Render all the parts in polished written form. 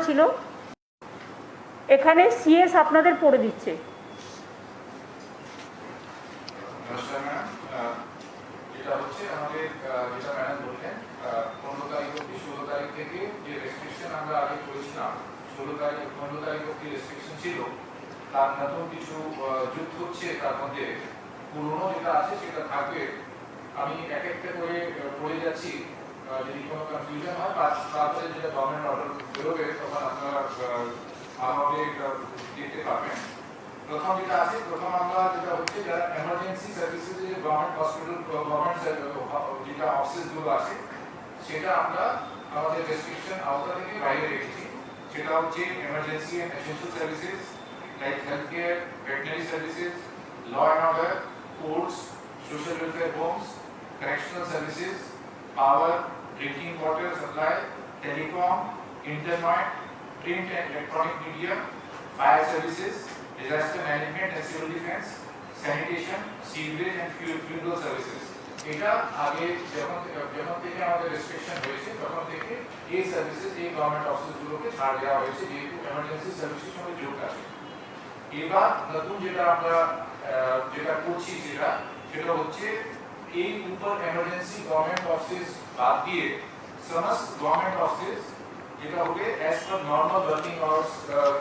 ছিল, এখানে সিএস আপনাদের পড়ে দিচ্ছে। নমস্কার ম্যাডাম, এটা হচ্ছে আমাদের যেটা ম্যাডাম বললেন 15 তারিখ অব্দি 16 তারিখ থেকে যে রেস্ট্রিকশন আমরা আগে করেছিলাম, 15 তারিখ অব্দি রেস্ট্রিকশন ছিল, তার নতুন কিছু যুক্ত হচ্ছে। তার মধ্যে পুরনো যেটা আছে সেটা থাকবে। আমি এক একটা করে পড়ে যাচ্ছি, যদি কোনো কনফিউশন হয় তারপরে যেটা গভর্নমেন্ট অর্ডার বেরোবে তখন আপনারা ভালোভাবে দেখতে পাবেন। প্রথম যেটা আছে, প্রথম আমরা যেটা হচ্ছে যারা এমার্জেন্সি সার্ভিসেস যে গভর্নমেন্ট হসপিটাল গভর্নমেন্ট যেটা অফিসগুলো আছে সেটা আমরা আমাদের রেস্ট্রিকশন আওতা থেকে বাইরে রেখেছি। সেটা হচ্ছে emergency and essential services like health care, veterinary services, law and order, courts, social welfare homes, correctional services, power, drinking water supply, telecom, internet, print and electronic media, fire services, disaster management and civil defense, sanitation, sewerage and funeral services. এটা আগে যখন থেকে আমাদের restriction হয়েছে তখন থেকে এই services এই গভর্নমেন্ট অফিসগুলোকে ছাড় দেওয়া হয়েছে, যেহেতু এমার্জেন্সি সার্ভিসের সঙ্গে যুক্ত আছে। এবার নতুন যেটা আমরা যেটা করছি সেটা হচ্ছে এই ऊपर इमरजेंसी गवर्नमेंट ऑफिस बात दिए समस्त गवर्नमेंट ऑफिस যেটা হবে as per normal working hours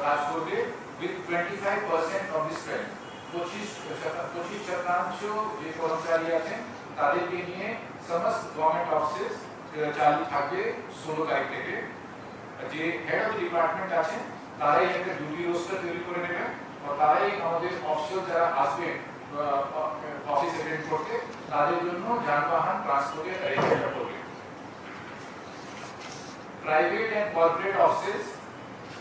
কাজ করবে with 25% of the strength। 25% যে কর্মচারী আছেন তাদেরকে নিয়ে সমস্ত গভর্নমেন্ট অফিস চালু থাকবে 16 তারিখ থেকে। যে হেড অফ ডিপার্টমেন্ট আছেন তারাই একটা ডিউটি রোস্টার তৈরি করে নেবেন, আর তারাই আমাদের অফিসার যারা আসবেন অফিস অ্যাটেন্ড করতে তাদের জন্য যানবাহন ট্রান্সপোর্টের অ্যারেঞ্জমেন্ট করবে। Private and corporate offices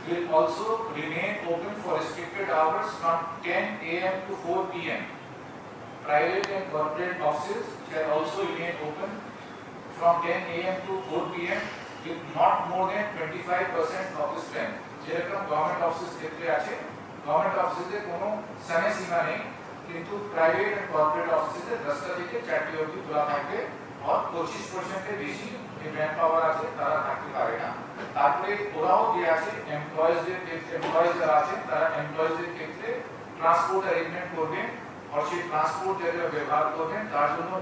will also remain open for restricted hours from 10 a.m. to 4 p.m. Private and corporate offices shall also remain open from 10 a.m. to 4 p.m. with not more than 25% of the strength। যেরকম government office ক্ষেত্রে আছে, government অফিসে কোনো সময় সীমা নেই, কিন্তু private and corporate অফিসে 10টা থেকে 4টা অবধি খোলা থাকবে, আর 25% এর বেশি যে ম্যান পাওয়ার আছে তারা থাকতে পারে না। তারপরে ওরাও যে আছে এমপ্লয়িজদের যারা আছে তারা এমপ্লয়িজদের ক্ষেত্রে ট্রান্সপোর্ট অ্যারেঞ্জমেন্ট করবেন, আর সেই ট্রান্সপোর্ট যেটা ব্যবহার করবেন তার জন্য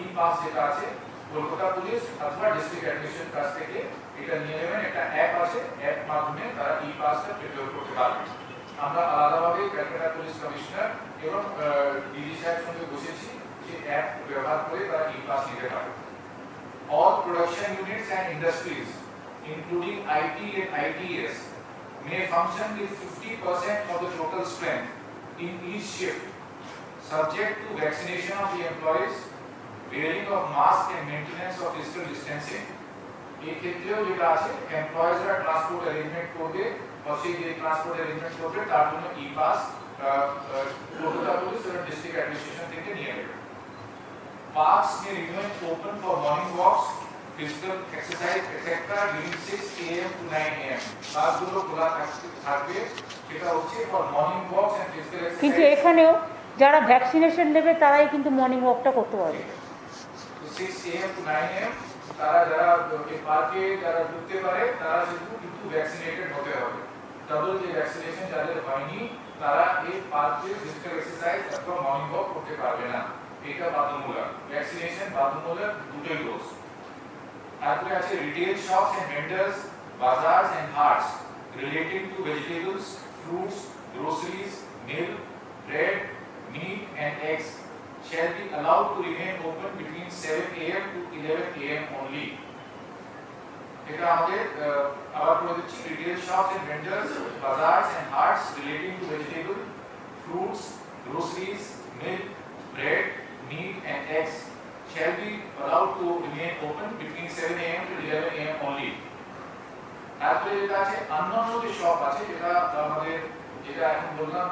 ই পাস যেটা আছে কলকাতা পুলিশ অথবা ডিস্ট্রিক্ট অ্যাডমিনিস্ট্রেশন কাছ থেকে এটা নিয়ে নেবেন। একটা অ্যাপ আছে, অ্যাপ মাধ্যমে তারা ই পাসটা প্রিপেয়ার করতে পারবেন। আমরা আলাদাভাবে ক্যালকাটা পুলিশ কমিশনার এবং ডিজি সাহেবের সঙ্গে বসেছি যে অ্যাপ ব্যবহার করে তারা ই পাস নিতে পারে। All production units and industries including IT and ITS may function with 50% of the total strength in each shift subject to vaccination of the employees, wearing of mask and maintenance of physical distancing। এই ক্ষেত্রেও যেটা আছে এমপ্লয়িজরা transport arrangement করবে, আর সেই যে transport arrangement করবে তার জন্য ই পাস কলকাতা পুলিশ এবং ডিস্ট্রিক্ট অ্যাডমিনিস্ট্রেশন থেকে নিয়ে নেবে। Parks may remain open for morning walks, physical exercise, etc. during 6 a.m. to 9 a.m. পার্কগুলো খোলা থাকবে, সেটা হচ্ছে for morning walks and physical exercise। কিন্তু এখানেও যারা ভ্যাকসিনেশন নেবে তারাই কিন্তু মর্নিং ওয়াকটা করতে পারবে। 6 a.m. to 9 a.m. তারা যারা পার্কে যারা ঢুকতে পারে তারা কিন্তু ভ্যাকসিনেটেড হতে হবে। ডাবল যে ভ্যাকসিনেশন যাদের হয়নি তারা এই পার্কে ফিজিক্যাল এক্সারসাইজ অথবা মর্নিং ওয়াক করতে পারবে না, এটা বাধ্যতামূলক। ভ্যাকসিনেশন বাধ্যতামূলক দুটোই ডোজ। তারপরে আছে retail shops and vendors, bazaars and haats relating to vegetables, fruits, groceries, milk, bread, meat and eggs shall be allowed to remain open between 7 a.m. to 11 a.m. only। এটা আমাদের আবার বলে দিচ্ছি, retail shops and vendors, bazaars and haats relating to vegetable, fruits, groceries, milk, bread, meat and eggs shall be allowed to remain open between 7 a.m. to 11 a.m. only। তারপরে যেটা আছে অন্যান্য যে শপ আছে যেটা আমাদের যেটা এখন বললাম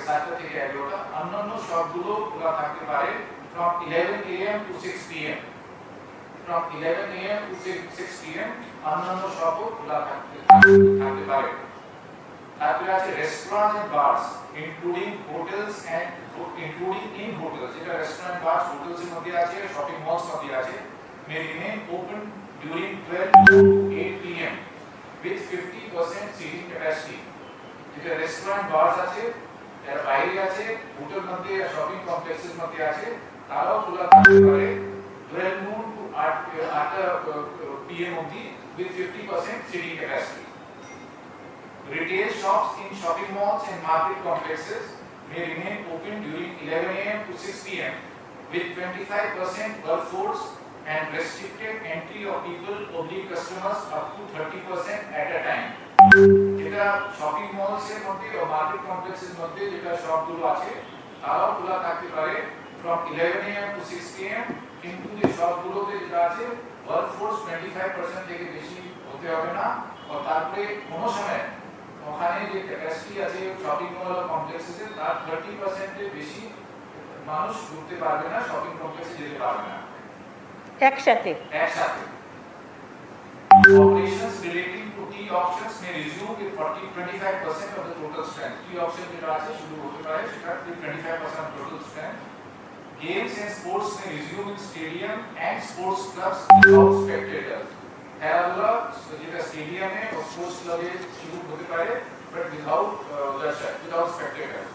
7টা থেকে 11টা, অন্যান্য শপগুলো খোলা থাকতে পারে from 11 a.m. to 6 p.m. from 11 a.m. to 6 p.m. অন্যান্য শপও খোলা থাকতে পারে। তারপরে আছে restaurants and bars including hotels and including in hotels, যেটা রেস্টুরেন্ট বারস হোটেলস এর মধ্যে আছে, শপিং মলস মধ্যে আছে, may remain open during 12 to 8 p.m. with 50% seating capacity. যেটা রেস্টুরেন্ট বার্স আছে, যারা বাইরে আছে, হোটেল মধ্যে শপিং কমপ্লেক্সের মধ্যে আছে, তারাও খোলা থাকতে পারে 12 noon to 8 PM অবধি with 50% seating capacity. Retail shops in shopping malls and market complexes may remain open during 11 AM to 6 PM with 25% workforce and restricted entry of people oblique customers up to 30% at a time. যেটা shopping malls এর মধ্যে ও market কমপ্লেক্সের মধ্যে যেটা শপগুলো আছে তারাও খোলা থাকতে পারে from 11 AM to 6 PM, কিন্তু যে শপগুলোতে যেটা আছে ওয়ার্কফোর্স 25% থেকে বেশি হতে হবে না, আর তারপরে কোনো সময় ওখানে যে ক্যাপাসিটি আছে শপিং মল ও কমপ্লেক্সে তার 30% এর বেশি মানুষ ঢুকতে পারবে না, শপিং কমপ্লেক্সে যেতে পারবে না একসাথে। Operations relating to tea auctions may resume with 25% of the total strength. Tea auction যেটা আছে শুরু হতে পারে সেটা 25% of total strength. Games and sports may resume in stadium and sports clubs without spectators. খেলাধুলা যেটা স্টেডিয়ামে ও স্পোর্টস ক্লাবে শুরু হতে পারে but without dashar, without spectators.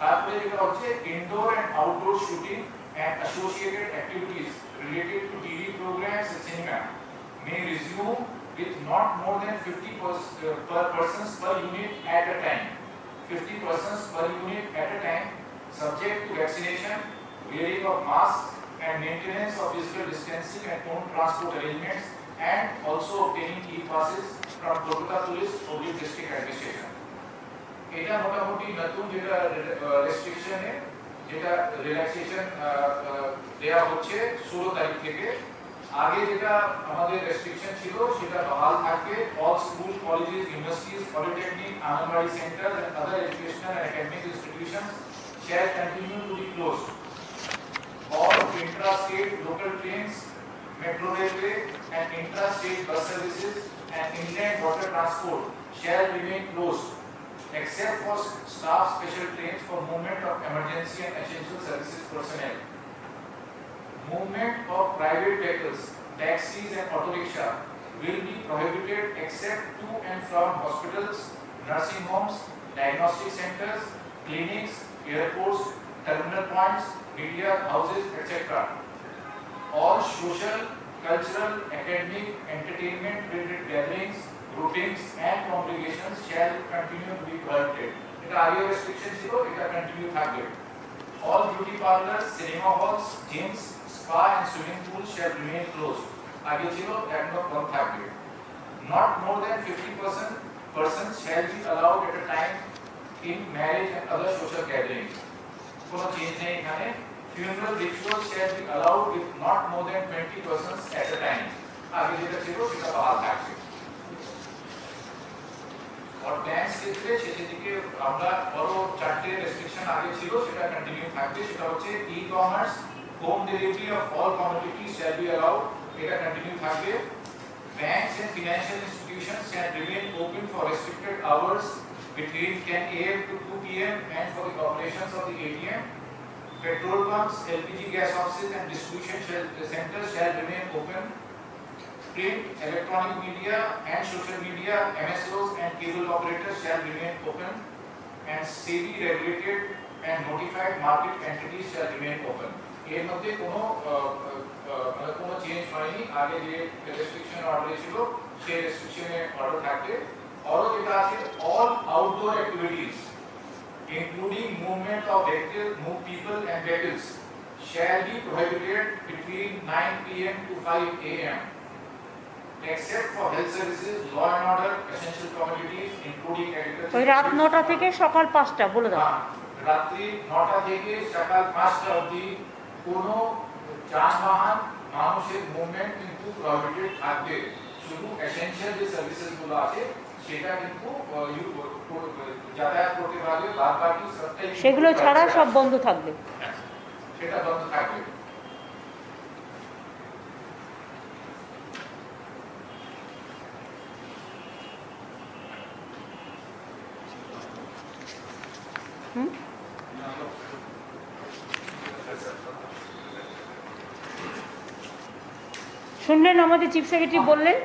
তারপরে যেটা হচ্ছে indoor and outdoor shooting and associated activities related to TV programs and cinema may resume with not more than 50 persons per unit at a time. 50 persons per unit at a time, subject to vaccination, wearing of masks, and maintenance of physical distancing and own transport arrangements, and also obtaining e-passes from Kolkata Police or district administration. এটা মোটামুটি নতুন যেটা রেস্ট্রিকশনে যেটা relaxation দেয়া হচ্ছে 16 তারিখ থেকে। আগে যেটা আমাদের রেস্ট্রিকশন ছিল সেটা বহাল থাকবে। All school, colleges, universities, polytechnic, anganwadi centre and other educational and academic institutions shall continue to be closed. All intra-state local trains, metro railway and intra-state bus services and inland water transport shall remain closed except for staff special trains for movement of emergency and essential services personnel. Movement of private vehicles, taxis and auto rickshaw will be prohibited except to and from hospitals, nursing homes, diagnostic centers, clinics, airports, terminal points, media houses, etc. All social, cultural, academic, entertainment related gatherings, groupings and congregations shall continue to be prohibited. এটা আগে restriction ছিল, এটা continue থাকবে। All beauty parlors, cinema halls, gyms, spa and swimming pools shall remain closed. আগে ছিল, এখনো বন্ধ থাকবে। Not more than 50% persons shall be allowed at a time in marriage and other social gatherings. কোনো change নেই এখানে। Funeral rituals shall be allowed with not more than 20 persons at a time. আগে যেটা ছিল সেটা বহাল থাকবে। और ব্যাংক ক্ষেত্রে সেদিকে আমরা বড় চারটে রেস্ট্রিকশন আগে ছিল সেটা কন্টিনিউ থাকবে। সেটা হচ্ছে e-commerce, home delivery of all commodities shall be allowed, এটা কন্টিনিউ থাকবে। Banks and financial institutions can remain open for restricted hours between 10 AM to 2 PM and for the operations of the ATM. Petrol pumps, LPG gas offices and distribution centers shall remain open. Print, electronic media and social media, MSOs and cable operators shall remain open, and SEBI regulated and notified market entities shall remain open. এর মধ্যে কোনো change হয়নি। আগে যে restriction order ছিল সেই রেস্ট্রিকশনে order থাকবে। আরো যেটা আছে all outdoor activities including movement of vehicles, move people and vehicles shall be prohibited between 9 PM to 5 AM. Except for health services, law and order, essential commodities, including agriculture. ওই রাত 9টা থেকে সকাল 5টা বলে দাও। রাত্রি 9টা থেকে সকাল 5টা অবধি কোনো যানবাহন মানুষের মুভমেন্ট কিন্তু প্রহিবিটেড থাকবে। শুধু এসেনশিয়াল যে সার্ভিসেস গুলো আছে সেটা কিন্তু যাতায়াত করতে পারবে, বাদ বাকি সবটাই সেগুলো ছাড়া সব বন্ধ থাকবে। সেটা বন্ধ থাকবে। শুনলেন আমাদের চিফ সেক্রেটারি বললেন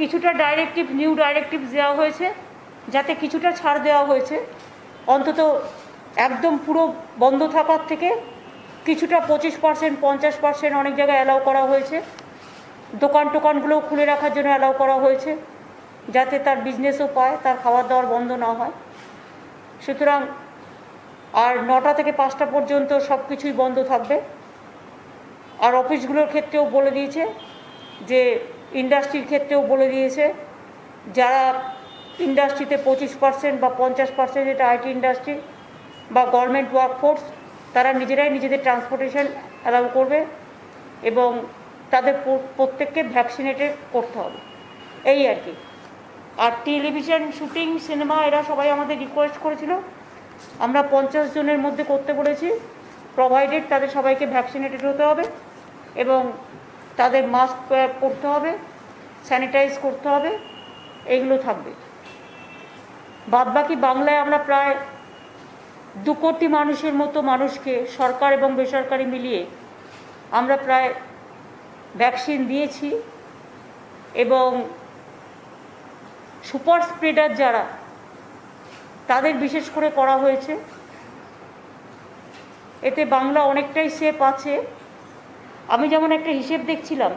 কিছুটা ডাইরেক্টিভ নিউ ডাইরেক্টিভ দেওয়া হয়েছে, যাতে কিছুটা ছাড় দেওয়া হয়েছে, অন্তত একদম পুরো বন্ধ থাকার থেকে কিছুটা 25%, 50% অনেক জায়গায় অ্যালাউ করা হয়েছে। দোকানগুলোও খুলে রাখার জন্য অ্যালাউ করা হয়েছে, যাতে তার বিজনেসও পায়, তার খাবার দাবার বন্ধ না হয়। সুতরাং আর 9টা থেকে 5টা পর্যন্ত সব কিছুই বন্ধ থাকবে। আর অফিসগুলোর ক্ষেত্রেও বলে দিয়েছে, যে ইন্ডাস্ট্রির ক্ষেত্রেও বলে দিয়েছে, যারা ইন্ডাস্ট্রিতে 25% বা 50%, যেটা আইটি ইন্ডাস্ট্রি বা গভর্নমেন্ট ওয়ার্কফোর্স, তারা নিজেরাই নিজেদের ট্রান্সপোর্টেশন অ্যালাউ করবে এবং তাদের প্রত্যেককে ভ্যাকসিনেটেড করতে হবে, এই আর কি। আর টেলিভিশন শুটিং, সিনেমা, এরা সবাই আমাদের রিকোয়েস্ট করেছিল, আমরা 50 জনের মধ্যে করতে বলেছি, প্রোভাইডেড তাদের সবাইকে ভ্যাকসিনেটেড হতে হবে এবং তাদের মাস্ক পরতে হবে, স্যানিটাইজ করতে হবে, এইগুলো থাকবে। বাদবাকি বাংলায় আমরা প্রায় 2 কোটি মানুষের মতো মানুষকে, সরকার এবং বেসরকারি মিলিয়ে আমরা প্রায় ভ্যাকসিন দিয়েছি এবং সুপার স্প্রেডার যারা, তাদের বিশেষ করে করা হয়েছে। এতে বাংলা অনেকটাই সেফ আছে। আমি যেমন একটা হিসেব দেখছিলাম,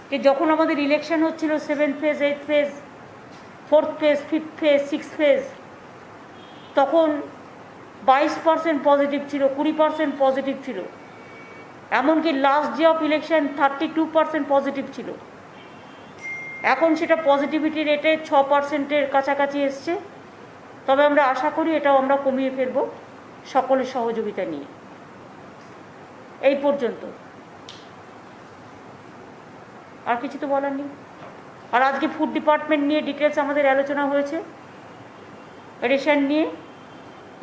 যে যখন আমাদের ইলেকশন হচ্ছিল 7th phase, 8th phase, 4th phase, 5th phase, 6th phase, তখন 22% পজিটিভ ছিল, 20% পজিটিভ ছিল, এমনকি last day of election 32% positive ছিল। এখন সেটা পজিটিভিটি রেটে 6%-এর কাছাকাছি এসছে। তবে আমরা আশা করি এটাও আমরা কমিয়ে ফেলব সকলের সহযোগিতা নিয়ে। এই পর্যন্ত, আর কিছু তো বলার নেই। আর আজকে ফুড ডিপার্টমেন্ট নিয়ে ডিটেলস আমাদের আলোচনা হয়েছে, রেশন নিয়ে,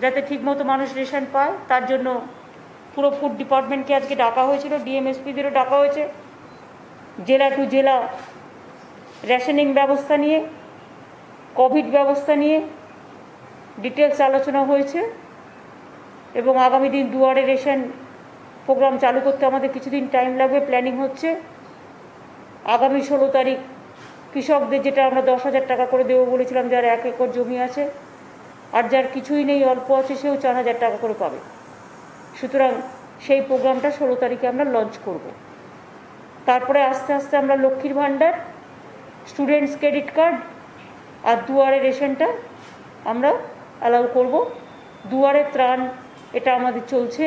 যাতে ঠিকমতো মানুষ রেশন পায়, তার জন্য পুরো ফুড ডিপার্টমেন্টকে আজকে ডাকা হয়েছিল, ডিএমএসপিদেরও ডাকা হয়েছে, জেলা টু জেলা রেশনিং ব্যবস্থা নিয়ে, কোভিড ব্যবস্থা নিয়ে ডিটেলস আলোচনা হয়েছে এবং আগামী দিন দুয়ারে রেশন প্রোগ্রাম চালু করতে আমাদের কিছুদিন টাইম লাগবে, প্ল্যানিং হচ্ছে। আগামী 16 তারিখ কৃষকদের, যেটা আমরা 10,000 টাকা করে দেবো বলেছিলাম, যার 1 একর জমি আছে আর যার কিছুই নেই, অল্প আছে, সেও 4,000 টাকা করে পাবে। সুতরাং সেই প্রোগ্রামটা 16 তারিখে আমরা লঞ্চ করব। তারপরে আস্তে আস্তে আমরা লক্ষ্মীর ভাণ্ডার, স্টুডেন্টস ক্রেডিট কার্ড আর দুয়ারে রেশনটা আমরা অ্যালাউ করব। দুয়ারে ত্রাণ, এটা আমাদের চলছে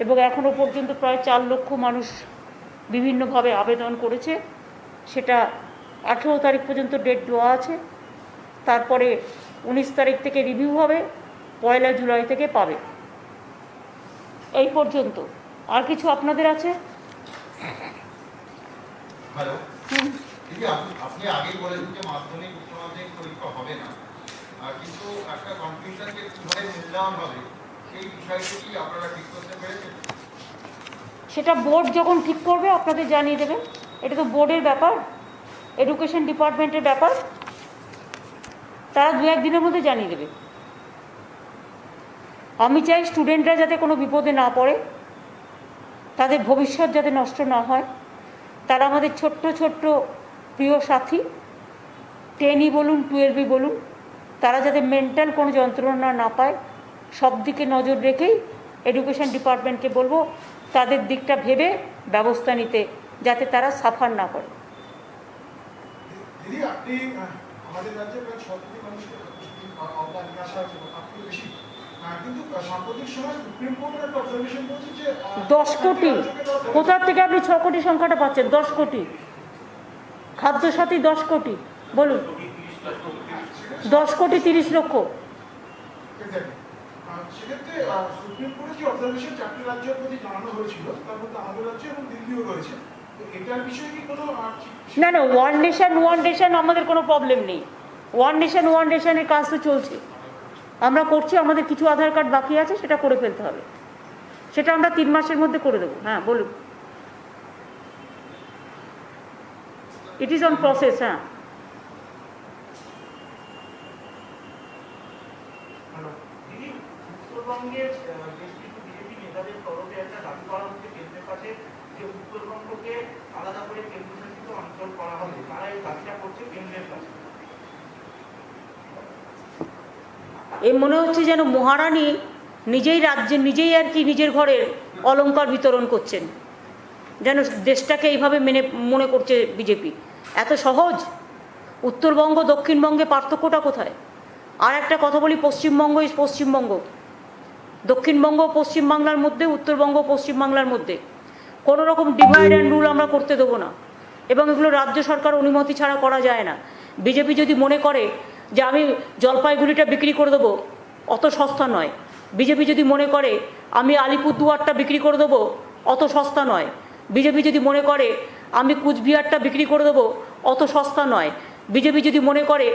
এবং এখনও পর্যন্ত প্রায় 4 লক্ষ মানুষ বিভিন্নভাবে আবেদন করেছে। সেটা 18 তারিখ পর্যন্ত ডেট দেওয়া আছে। তারপরে 19 তারিখ থেকে রিভিউ হবে, 1 জুলাই থেকে পাবে। এই পর্যন্ত। আর কিছু আপনাদের আছে? হ্যালো, আপনি আগেই বলেছেন যে মাধ্যমিক উচ্চ মাধ্যমিক পরীক্ষা হবে না, কিন্তু একটা কনফিউশনকে কিভাবে মূল্যায়ন হবে সেই বিষয়টি কি আপনারা ঠিক করতে পেরেছেন? সেটা বোর্ড যখন ঠিক করবে আপনাদের জানিয়ে দেবে। এটা তো বোর্ডের ব্যাপার, এডুকেশন ডিপার্টমেন্টের ব্যাপার, তারা 2-1 দিনের মধ্যে জানিয়ে দেবে। আমি চাই স্টুডেন্টরা যাতে কোনো বিপদে না পড়ে, তাদের ভবিষ্যৎ যাতে নষ্ট না হয়। তারা আমাদের ছোট্ট ছোট্ট প্রিয় সাথী, 10ই বলুন, 12ই বলুন, তারা যাতে মেন্টাল কোনো যন্ত্রণা না পায়, সব দিকে নজর রেখেই এডুকেশন ডিপার্টমেন্টকে বলবো তাদের দিকটা ভেবে ব্যবস্থা নিতে, যাতে তারা সাফার না করে। দিদি, আপনি আমাদের রাজ্যে প্রায় 6 কোটি মানুষকে অবদান নিয়ে আসা হয়েছে, আপনি বেশি, কিন্তু সাম্প্রতিক সময় সুপ্রিম কোর্টের একটা অবজারভেশন বলছে যে 10 কোটি, কোথার থেকে আপনি 6 কোটি সংখ্যাটা পাচ্ছেন? 10 কোটি খাদ্যসাথী, 10 কোটি বলুন, 10 কোটি 30 লক্ষ। সেক্ষেত্রে সুপ্রিম কোর্টের যে অবজারভেশন 4টি রাজ্যের প্রতি জানানো হয়েছিল, তার মধ্যে আমাদের রাজ্য এবং দিল্লিও রয়েছে, এটার বিষয়ে কি কোনো না না, ওয়ান নেশন আমাদের কোনো প্রবলেম নেই। ওয়ান নেশনের কাজ তো চলছে, আমরা করছি। আমাদের কিছু আধার কার্ড বাকি আছে, সেটা করে ফেলতে হবে। সেটা আমরা 3 মাসের মধ্যে করে দেবো। হ্যাঁ বলুন, ইট ইজ অন প্রসেস। হ্যাঁ, উত্তরবঙ্গের বেশ কিছু বিজেপি নেতাদের তরফে একটা দাবি করা হচ্ছে কেন্দ্রের কাছে যে উত্তরবঙ্গকে আলাদা করে কেন্দ্রশাসিত অঞ্চল করা হবে, তারা এই কাজটা করছে কেন্দ্রের কাছে। এ মনে হচ্ছে যেন মহারানী নিজেই রাজ্যে নিজেই আর কি নিজের ঘরের অলংকার বিতরণ করছেন, যেন দেশটাকে এইভাবে মনে করছে বিজেপি। এত সহজ? উত্তরবঙ্গ দক্ষিণবঙ্গে পার্থক্যটা কোথায়? আর একটা কথা বলি, পশ্চিমবঙ্গ ইজ পশ্চিমবঙ্গ, দক্ষিণবঙ্গ পশ্চিমবাংলার মধ্যে, উত্তরবঙ্গ পশ্চিমবাংলার মধ্যে কোনো রকম ডিভাইড অ্যান্ড রুল আমরা করতে দেবো না, এবং এগুলো রাজ্য সরকার অনুমতি ছাড়া করা যায় না। বিজেপি যদি মনে করে যে আমি জলপাইগুড়িটা বিক্রি করে দেবো, অত সস্তা নয়। বিজেপি যদি মনে করে আমি আলিপুরদুয়ারটা বিক্রি করে দেবো, অত সস্তা নয়। বিজেপি যদি মনে করে আমি কুচবিহারটা বিক্রি করে দেবো, অত সস্তা নয়। বিজেপি যদি মনে করে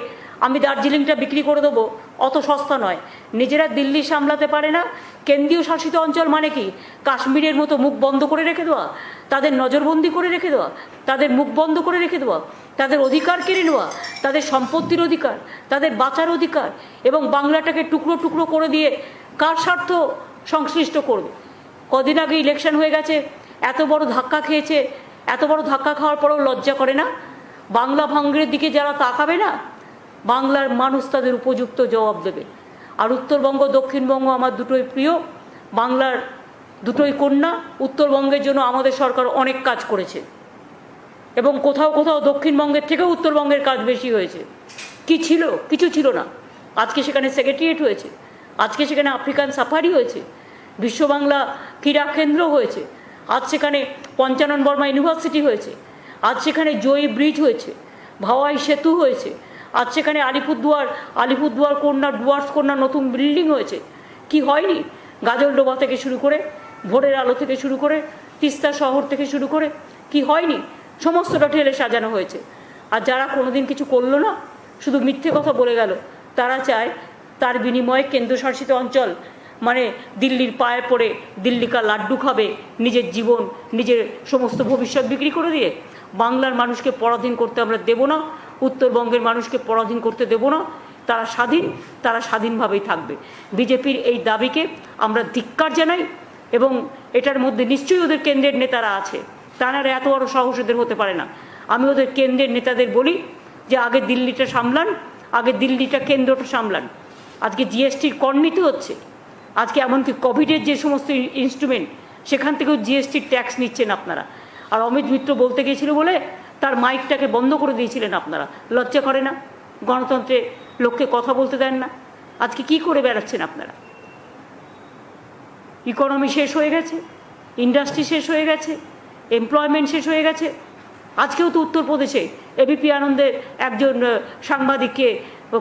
আমি দার্জিলিংটা বিক্রি করে দেবো, অত সস্তা নয়। নিজেরা দিল্লি সামলাতে পারে না, কেন্দ্রীয় শাসিত অঞ্চল মানে কি কাশ্মীরের মতো মুখ বন্ধ করে রেখে দেওয়া, তাদের নজরবন্দি করে রেখে দেওয়া, তাদের মুখ বন্ধ করে রেখে দেওয়া, তাদের অধিকার কেড়ে নেওয়া, তাদের সম্পত্তির অধিকার, তাদের বাঁচার অধিকার, এবং বাংলাটাকে টুকরো টুকরো করে দিয়ে কার স্বার্থ সংশ্লিষ্ট করবে? কদিন আগে ইলেকশন হয়ে গেছে, এত বড় ধাক্কা খেয়েছে, এত বড় ধাক্কা খাওয়ার পরেও লজ্জা করে না? বাংলা ভাঙড়ের দিকে যারা তাকাবে না, বাংলার মানুষ তাদের উপযুক্ত জবাব দেবে। আর উত্তরবঙ্গ দক্ষিণবঙ্গ আমার দুটোই প্রিয়, বাংলার দুটোই কন্যা। উত্তরবঙ্গের জন্য আমাদের সরকার অনেক কাজ করেছে, এবং কোথাও কোথাও দক্ষিণবঙ্গের থেকেও উত্তরবঙ্গের কাজ বেশি হয়েছে। কি ছিল? কিছু ছিল না। আজকে সেখানে সেক্রেটারিয়েট হয়েছে, আজকে সেখানে আফ্রিকান সাফারি হয়েছে, বিশ্ব বাংলা ক্রীড়া কেন্দ্র হয়েছে, আজ সেখানে পঞ্চানন বর্মা ইউনিভার্সিটি হয়েছে, আজ সেখানে জয়ী ব্রিজ হয়েছে, ভাওয়াই সেতু হয়েছে, আজ সেখানে আলিপুরদুয়ার কন্যা ডুয়ার্স কন্যা নতুন বিল্ডিং হয়েছে। কি হয়নি? গাজলডোবা থেকে শুরু করে, ভোরের আলো থেকে শুরু করে, তিস্তা শহর থেকে শুরু করে, কি হয়নি? সমস্তটা ঠেলে সাজানো হয়েছে। আর যারা কোনোদিন কিছু করলো না, শুধু মিথ্যে কথা বলে গেল, তারা চায় তার বিনিময়ে কেন্দ্রশাসিত অঞ্চল মানে দিল্লির পায়ে পড়ে দিল্লিকা লাড্ডু খাবে, নিজের জীবন, নিজের সমস্ত ভবিষ্যৎ বিক্রি করে দিয়ে। বাংলার মানুষকে পরাধীন করতে আমরা দেব না, উত্তরবঙ্গের মানুষকে পরাধীন করতে দেব না। তারা স্বাধীন, তারা স্বাধীনভাবেই থাকবে। বিজেপির এই দাবিকে আমরা ধিক্কার জানাই, এবং এটার মধ্যে নিশ্চয়ই ওদের কেন্দ্রের নেতারা আছে, তারা এত বড় সাহস ওদের হতে পারে না। আমি ওদের কেন্দ্রের নেতাদের বলি যে আগে দিল্লিটা সামলান, আগে দিল্লিটা কেন্দ্রটা সামলান। আজকে জিএসটির কর নিতে হচ্ছে, আজকে এমনকি কোভিডের যে সমস্ত ইনস্ট্রুমেন্ট, সেখান থেকেও জিএসটির ট্যাক্স নিচ্ছেন আপনারা। আর অমিত মিত্র বলতে গিয়েছিল বলে তার মাইকটাকে বন্ধ করে দিয়েছিলেন আপনারা। লজ্জা করে না? গণতন্ত্রে লোককে কথা বলতে দেন না। আজকে কি করে বেড়াচ্ছেন আপনারা? ইকোনমি শেষ হয়ে গেছে, ইন্ডাস্ট্রি শেষ হয়ে গেছে, এমপ্লয়মেন্ট শেষ হয়ে গেছে। আজকেও তো উত্তরপ্রদেশে এবিপি আনন্দের একজন সাংবাদিককে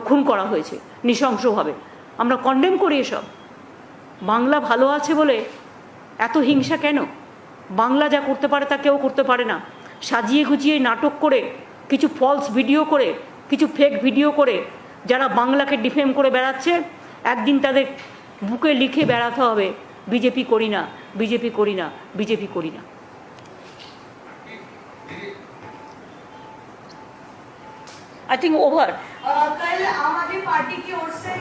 খুন করা হয়েছে নৃশংসভাবে। আমরা কন্ডেম করি এসব। বাংলা ভালো আছে বলে এত হিংসা কেন? বাংলা যা করতে পারে তা কেউ করতে পারে না। সাজিয়ে গুজিয়ে নাটক করে, কিছু ফলস ভিডিও করে, কিছু ফেক ভিডিও করে যারা বাংলাকে ডিফেম করে বেড়াচ্ছে, একদিন তাদের বুকে লিখে বেড়াতে হবে বিজেপি করি না, বিজেপি করি না, বিজেপি করি না। I think over. कल आम आदमी पार्टी की ओर से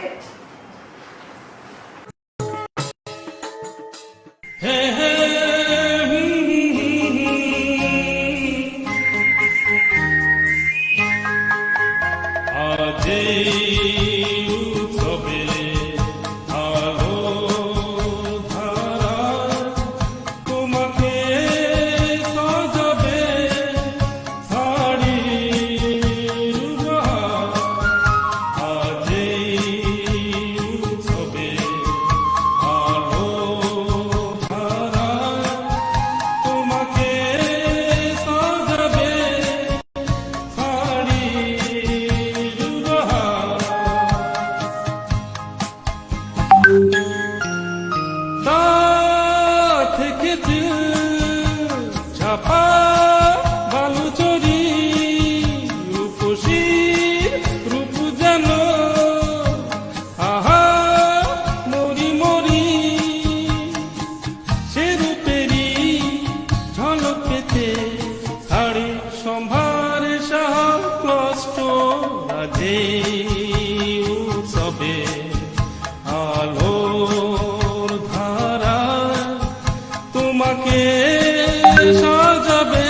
তোমাকে সাজাবে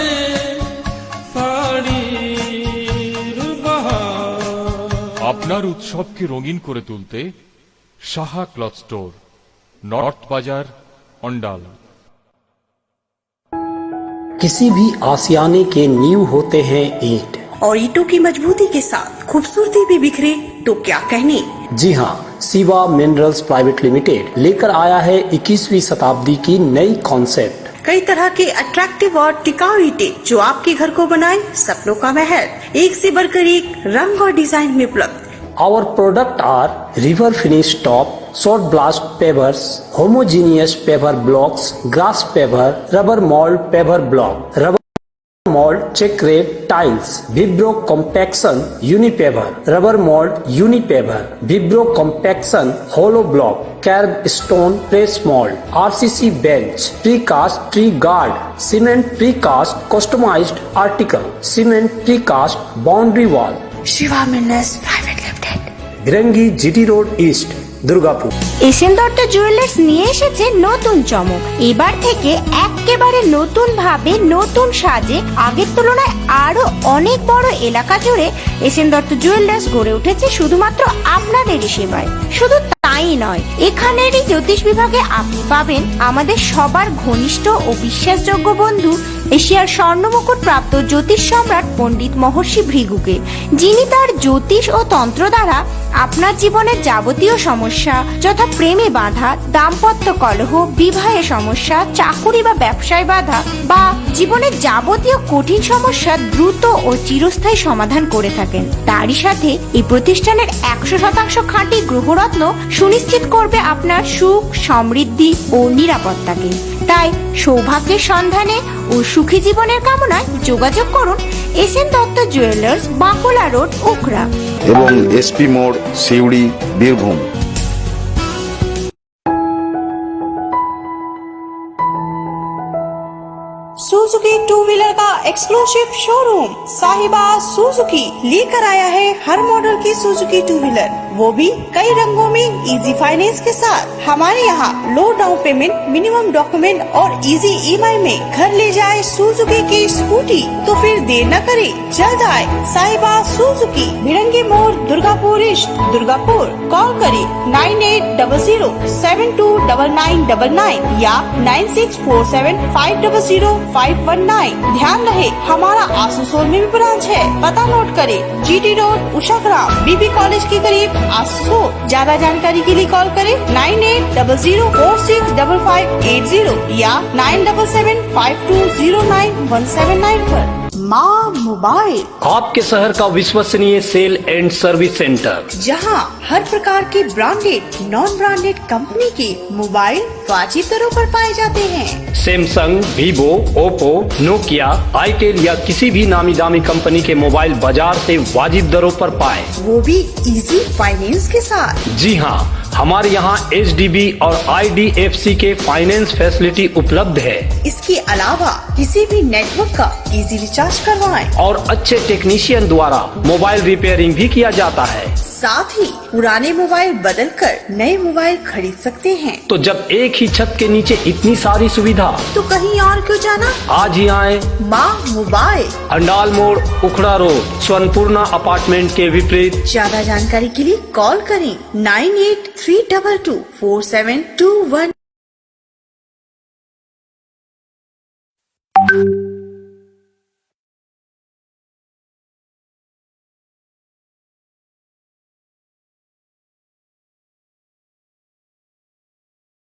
আপনার উৎসবকে রঙিন করে তুলতে সাহা ক্লথ স্টোর, নর্থ বাজার, অন্ডাল। किसी भी आशियाने के नींव होते हैं ईंट, और ईंटों की मजबूती के साथ खूबसूरती भी बिखरे तो क्या कहने। जी हाँ, शिवा मिनरल्स प्राइवेट लिमिटेड लेकर आया है 21वीं शताब्दी की नई कॉन्सेप्ट। कई तरह के अट्रैक्टिव और टिकाऊ ईंटें जो आपके घर को बनाए सपनों का महल, एक से बढ़कर एक रंग और डिजाइन में उपलब्ध। Our product are river finish top, short blast pavers, homogeneous paver blocks, grass paver, rubber mold paver block, rubber mold check rate tiles, vibro compaction unipaver, rubber mold unipaver, vibro compaction hollow block, curb stone press mold, RCC bench, precast tree guard, cement precast customized article, cement precast boundary wall, Shiva minerals private limited, Grangi GT Road East, Durgapur. SN Dutta jewellers নিয়ে এসেছে নতুন চমক। এবার থেকে একেবারে নতুন ভাবে, নতুন সাজে, আগের তুলনায় আরো অনেক বড় এলাকা জুড়ে এসএন দত্ত জুয়েলার্স গড়ে উঠেছে শুধুমাত্র আপনাদেরই সেবায়। শুধু তাই নয়, এখানেরই জ্যোতিষ বিভাগে আপনি পাবেন আমাদের সবার ঘনিষ্ঠ ও বিশ্বাসযোগ্য বন্ধু, এশিয়ার স্বর্ণমুকুট প্রাপ্ত জ্যোতিষ সম্রাট পণ্ডিত মহর্ষি ভৃগুকে, যিনি তার জ্যোতিষ ও তন্ত্র দ্বারা আপনার জীবনের যাবতীয় সমস্যা যথা প্রেমে বাধা, দাম্পত্য কলহ, বিবাহে সমস্যা, চাকুরি বা ব্যবসায় বাধা বা জীবনের যাবতীয় কঠিন সমস্যা দ্রুত ও চিরস্থায়ী সমাধান করে থাকেন। তারই সাথে এই প্রতিষ্ঠানের 100% খাঁটি গ্রহরত্ন সুনিশ্চিত করবে আপনার সুখ, সমৃদ্ধি ও নিরাপত্তাকে। তাই সৌভাগ্যের সন্ধানে ও সুখী জীবনের কামনায় যোগাযোগ করুন SN Dutta jewellers, Bankura road, Ukhra এবং এসপি মোড়, Suri, Birbhum. Suzuki two wheeler का एक्सक्लूसिव शोरूम साहिबा सुजुकी लेकर आया है हर मॉडल की सुजुकी टू व्हीलर, वो भी कई रंगों में इजी फाइनेंस के साथ। हमारे यहाँ लो डाउन पेमेंट, मिनिमम डॉक्यूमेंट और इजी EMI में घर ले जाए सुजुकी की स्कूटी, तो फिर देर न करे, जल्द आए साहिबा सुजुकी, भिड़ंगी मोड़, दुर्गापुर ईस्ट, दुर्गापुर। कॉल करे 9800729999 या 9647500519। ध्यान रहे हमारा आसनसोल में भी ब्रांच है, पता नोट करे, GT रोड, उषाग्राम, बीबी कॉलेज के करीब, आसनसोल। ज्यादा जानकारी के लिए कॉल करे 9800465580 या 9775209179 पर। माँ मोबाइल, आपके शहर का विश्वसनीय सेल एंड सर्विस सेंटर, जहाँ हर प्रकार के ब्रांडेड, नॉन ब्रांडेड कंपनी के मोबाइल वाजिब दरों पर पाए जाते हैं। Samsung, Vivo, Oppo, Nokia, itel या किसी भी नामी दामी कंपनी के मोबाइल बाजार से वाजिब दरों पर पाए, वो भी इजी फाइनेंस के साथ। जी हाँ, हमारे यहाँ HDB और IDFC के फाइनेंस फैसिलिटी उपलब्ध है। इसके अलावा किसी भी नेटवर्क का इजी रिचार्ज करवाएं और अच्छे टेक्नीशियन द्वारा मोबाइल रिपेयरिंग भी किया जाता है। साथ ही पुराने मोबाइल बदलकर नए मोबाइल खरीद सकते हैं। तो जब एक ही छत के नीचे इतनी सारी सुविधा, तो कहीं और क्यों जाना, आज ही आए माँ मोबाइल, अंडाल मोड़, उखड़ा रोड, स्वर्णपूर्णा अपार्टमेंट के विपरीत। ज्यादा जानकारी के लिए कॉल करें 9832247221।